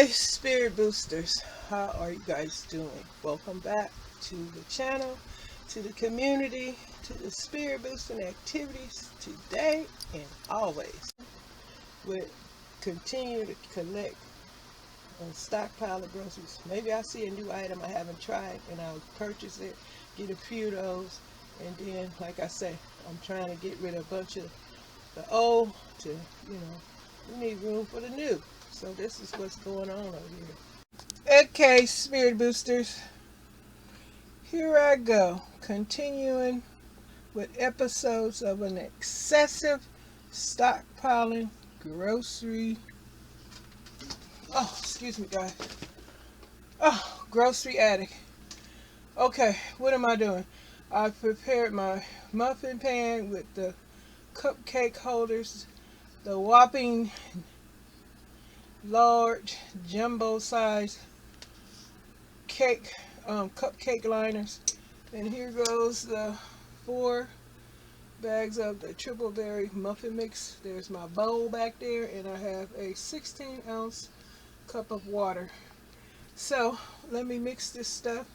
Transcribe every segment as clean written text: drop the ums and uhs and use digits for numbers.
Okay, spirit boosters, how are you guys doing? Welcome back to the channel, to the community, to the spirit boosting activities today and always. We'll continue to collect and stockpile of groceries. Maybe I see a new item I haven't tried and I'll purchase it, get a few of those, and then, like I say, I'm trying to get rid of a bunch of the old to, we need room for the new. So this is what's going on over here. Okay, spirit boosters, here I go, continuing with episodes of an excessive stockpiling grocery. Oh, excuse me, guys. Oh, grocery addict. Okay, what am I doing? I prepared my muffin pan with the cupcake holders, the whopping large jumbo size cupcake liners, and here goes the 4 bags of the triple berry muffin mix. There's my bowl back there, and I have a 16-ounce cup of water. So let me mix this stuff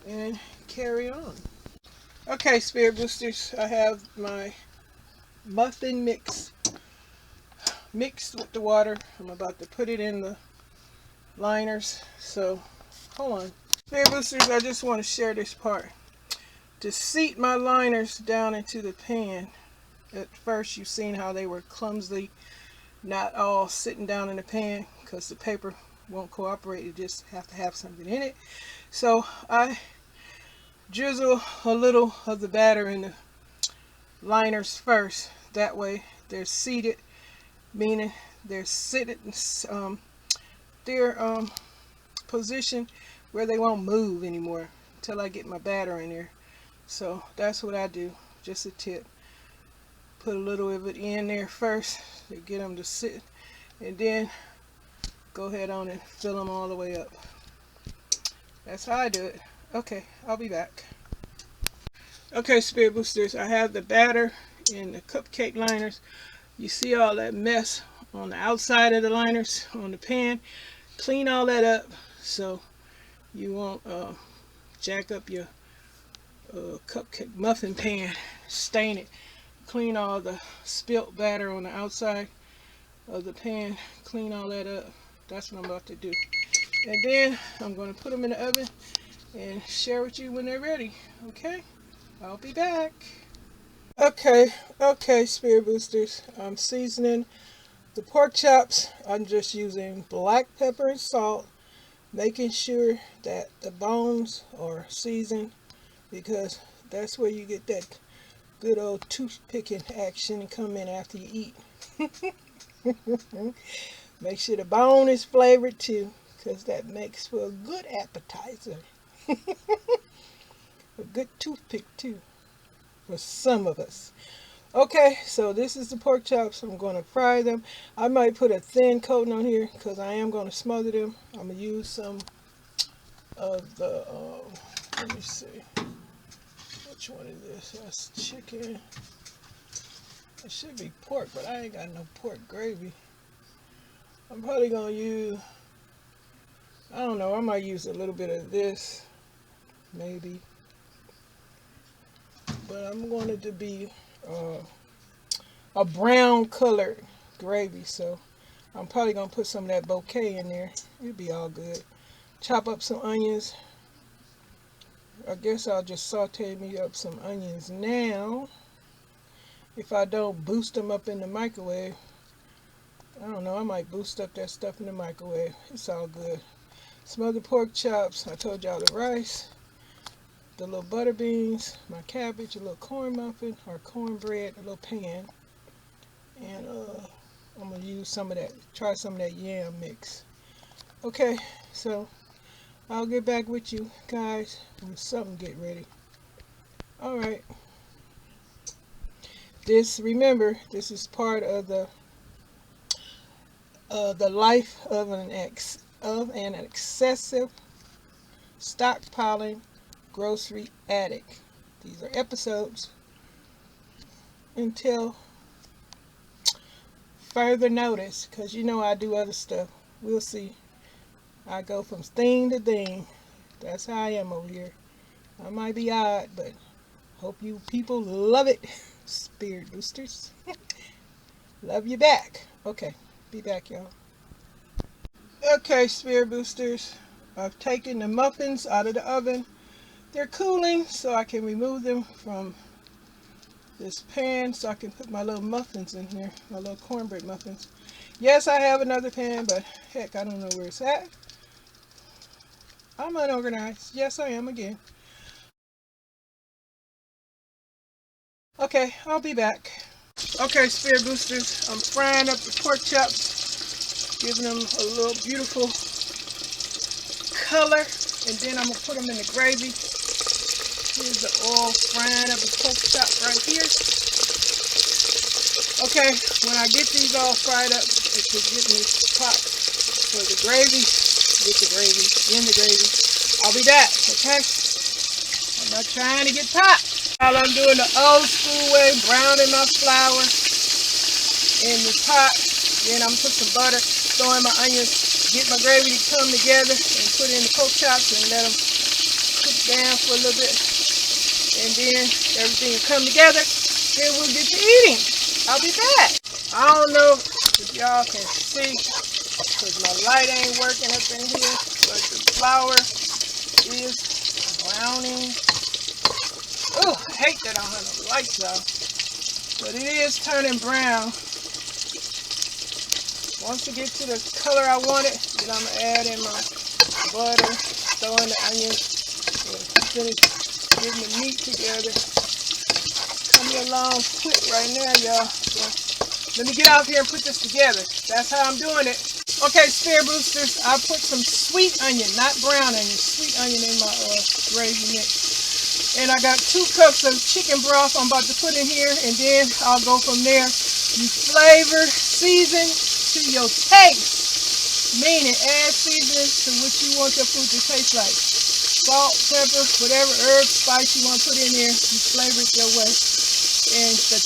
and carry on. Okay, spirit boosters, I have my muffin mix mixed with the water. I'm about to put it in the liners, so hold on. Spirit boosters, I just want to share this part. To seat my liners down into the pan, at first you've seen how they were clumsily not all sitting down in the pan because the paper won't cooperate. You just have to have something in it. So I drizzle a little of the batter in the liners first. That way they're seated, meaning they're sitting, they're positioned where they won't move anymore until I get my batter in there. So that's what I do. Just a tip. Put a little of it in there first to get them to sit, and then go ahead on and fill them all the way up. That's how I do it. Okay, I'll be back. Okay, spirit boosters, I have the batter in the cupcake liners. You see all that mess on the outside of the liners on the pan. Clean all that up so you won't jack up your cupcake muffin pan, stain it. Clean all the spilt batter on the outside of the pan. Clean all that up. That's what I'm about to do. And then I'm going to put them in the oven and share with you when they're ready. Okay? I'll be back. Okay, spirit boosters. I'm seasoning the pork chops. I'm just using black pepper and salt, making sure that the bones are seasoned, because that's where you get that good old toothpicking action and come in after you eat. Make sure the bone is flavored too, because that makes for a good appetizer. A good toothpick too, for some of us. Okay, so this is the pork chops. I'm going to fry them. I might put a thin coating on here because I am going to smother them. I'm going to use some of the, let me see. Which one is this? That's chicken. It should be pork, but I ain't got no pork gravy. I'm probably going to use, I don't know, I might use a little bit of this, maybe. But I'm going it to be a brown colored gravy, so I'm probably going to put some of that bouquet in there. It'll be all good. Chop up some onions. I guess I'll just saute me up some onions now. If I don't boost them up in the microwave, I don't know, I might boost up that stuff in the microwave. It's all good. Smothered pork chops. I told y'all the rice, the little butter beans, my cabbage, a little corn muffin or cornbread, a little pan, and I'm gonna use some of that. Try some of that yam mix. Okay, so I'll get back with you guys when something get ready. All right. Remember, this is part of the life of an excessive stockpiling grocery addict. These are episodes until further notice, because you know I do other stuff. We'll see. I go from thing to thing. That's how I am over here. I might be odd, but hope you people love it. Spirit boosters. Love you back. Okay, be back, y'all. Okay, spirit boosters. I've taken the muffins out of the oven. They're cooling, so I can remove them from this pan so I can put my little muffins in here, my little cornbread muffins. Yes, I have another pan, but heck, I don't know where it's at. I'm unorganized. Yes, I am again. Okay, I'll be back. Okay, spirit boosters, I'm frying up the pork chops, giving them a little beautiful color, and then I'm gonna put them in the gravy. Here's the oil frying up the pork chop right here. Okay, when I get these all fried up, it should get me pot for the gravy, in the gravy. I'll be back, okay? I'm not trying to get pot. While I'm doing the old school way, browning my flour in the pot. Then I'm gonna put some butter, throw in my onions, get my gravy to come together, and put in the pork chops and let them cook down for a little bit. And then everything will come together. Then we'll get to eating. I'll be back. I don't know if y'all can see because my light ain't working up in here, but the flour is browning. Oh, I hate that I don't have no lights out. But it is turning brown. Once it gets to the color I want it, then I'm going to add in my butter, throw in the onions, and finish getting the meat together. Coming along quick right now, y'all. So let me get out here and put this together. That's how I'm doing it. Okay, spirit boosters, I put some sweet onion, not brown onion, sweet onion in my gravy mix. And I got 2 cups of chicken broth I'm about to put in here, and then I'll go from there. You flavor, season to your taste. Meaning, add seasoning to what you want your food to taste like. Salt, pepper, whatever herb, spice you want to put in there, you flavor it your way. And the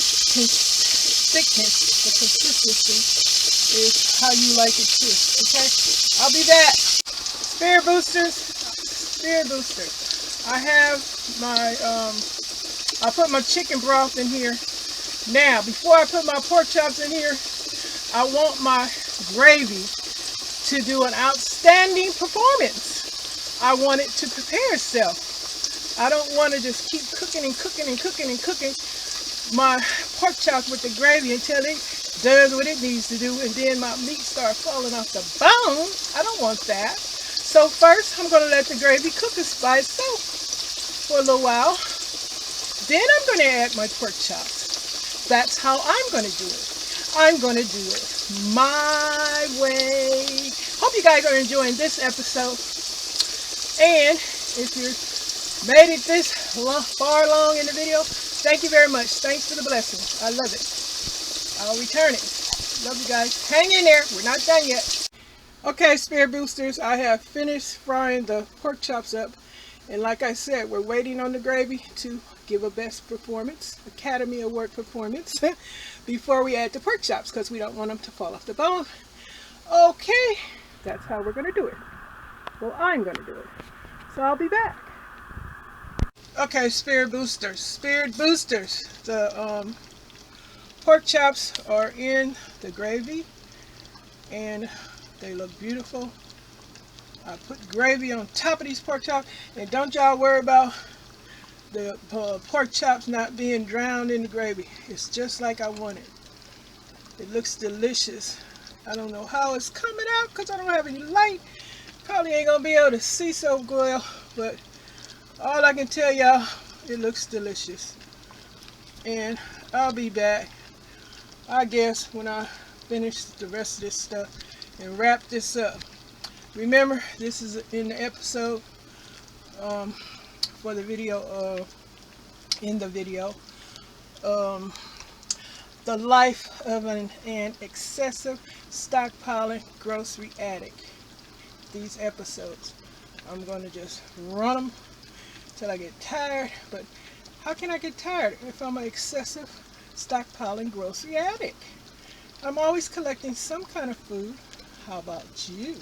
thickness, the consistency is how you like it too. Okay? I'll be back. Spirit boosters. I have my, I put my chicken broth in here. Now, before I put my pork chops in here, I want my gravy to do an outstanding performance. I want it to prepare itself. I don't want to just keep cooking and cooking and cooking and cooking my pork chops with the gravy until it does what it needs to do, and then my meat starts falling off the bone. I don't want that. So first, I'm going to let the gravy cook by itself for a little while. Then I'm going to add my pork chops. That's how I'm going to do it. I'm going to do it my way. Hope you guys are enjoying this episode. And if you made it this far along in the video, thank you very much. Thanks for the blessing. I love it. I'll return it. Love you guys. Hang in there. We're not done yet. Okay, spirit boosters, I have finished frying the pork chops up. And like I said, we're waiting on the gravy to give a best performance, Academy Award performance, before we add the pork chops, because we don't want them to fall off the bone. Okay, that's how we're going to do it. Well, I'm going to do it. So I'll be back. Okay, spirit boosters, the pork chops are in the gravy, and they look beautiful. I put gravy on top of these pork chops, and don't y'all worry about the pork chops not being drowned in the gravy. It's just like I want it. It looks delicious. I don't know how it's coming out because I don't have any light. Probably ain't gonna be able to see so well, but all I can tell y'all, it looks delicious. And I'll be back, I guess, when I finish the rest of this stuff and wrap this up. Remember, this is in the episode for the video, in the video, the life of an excessive stockpiling grocery addict. These episodes, I'm going to just run them till I get tired. But how can I get tired if I'm an excessive stockpiling grocery addict? I'm always collecting some kind of food. How about you?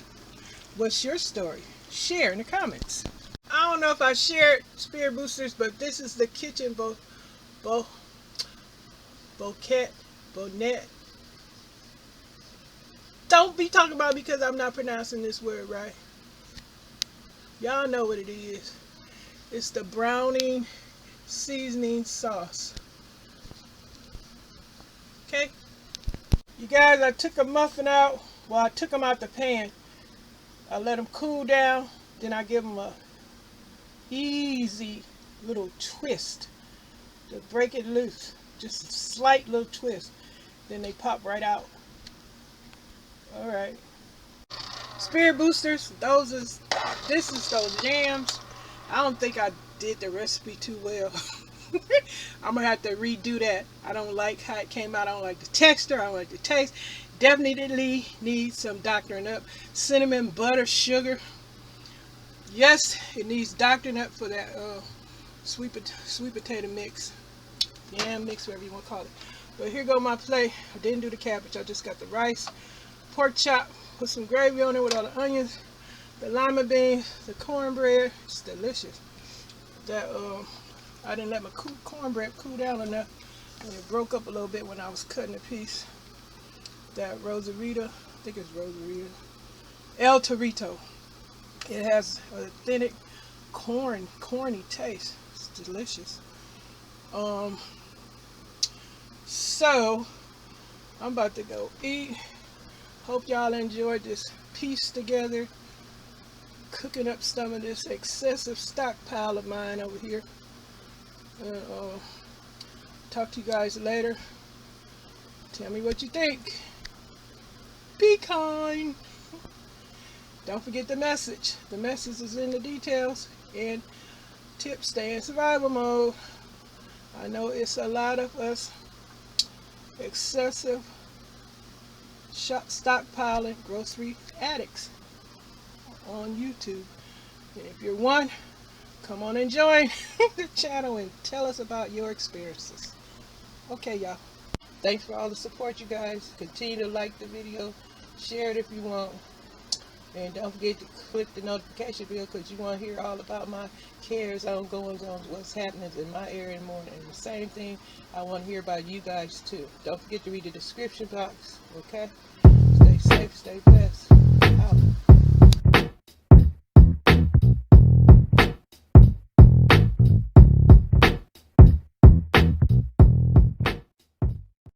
What's your story? Share in the comments. I don't know if I shared Spirit Boosters, but this is the kitchen bonnet. Don't be talking about me because I'm not pronouncing this word right. Y'all know what it is. It's the browning seasoning sauce. Okay? You guys, I took a muffin out. Well, I took them out the pan. I let them cool down. Then I give them a easy little twist to break it loose. Just a slight little twist. Then they pop right out. Alright. Spirit Boosters, this is those jams. I don't think I did the recipe too well. I'm gonna have to redo that. I don't like how it came out. I don't like the texture. I don't like the taste. Definitely needs some doctoring up. Cinnamon, butter, sugar. Yes, it needs doctoring up for that sweet potato mix. Yam mix, whatever you want to call it. But here go my plate. I didn't do the cabbage. I just got the rice, pork chop, put some gravy on it with all the onions, the lima beans, the cornbread. It's delicious. That I didn't let my cornbread cool down enough, and it broke up a little bit when I was cutting a piece. That Rosarita, I think it's Rosarita, El Torito. It has a authentic corny taste. It's delicious. So I'm about to go eat. Hope y'all enjoyed this piece together. Cooking up some of this excessive stockpile of mine over here. Talk to you guys later. Tell me what you think. Be kind. Don't forget the message. The message is in the details. And tips, stay in survival mode. I know it's a lot of us excessive stockpiling grocery addicts on YouTube. And if you're one, come on and join the channel and tell us about your experiences. Okay, y'all. Thanks for all the support, you guys. Continue to like the video. Share it if you want. And don't forget to click the notification bell because you want to hear all about my cares on goings on, what's happening in my area in the morning. And the same thing, I want to hear about you guys too. Don't forget to read the description box, okay? Stay safe, stay blessed. Out.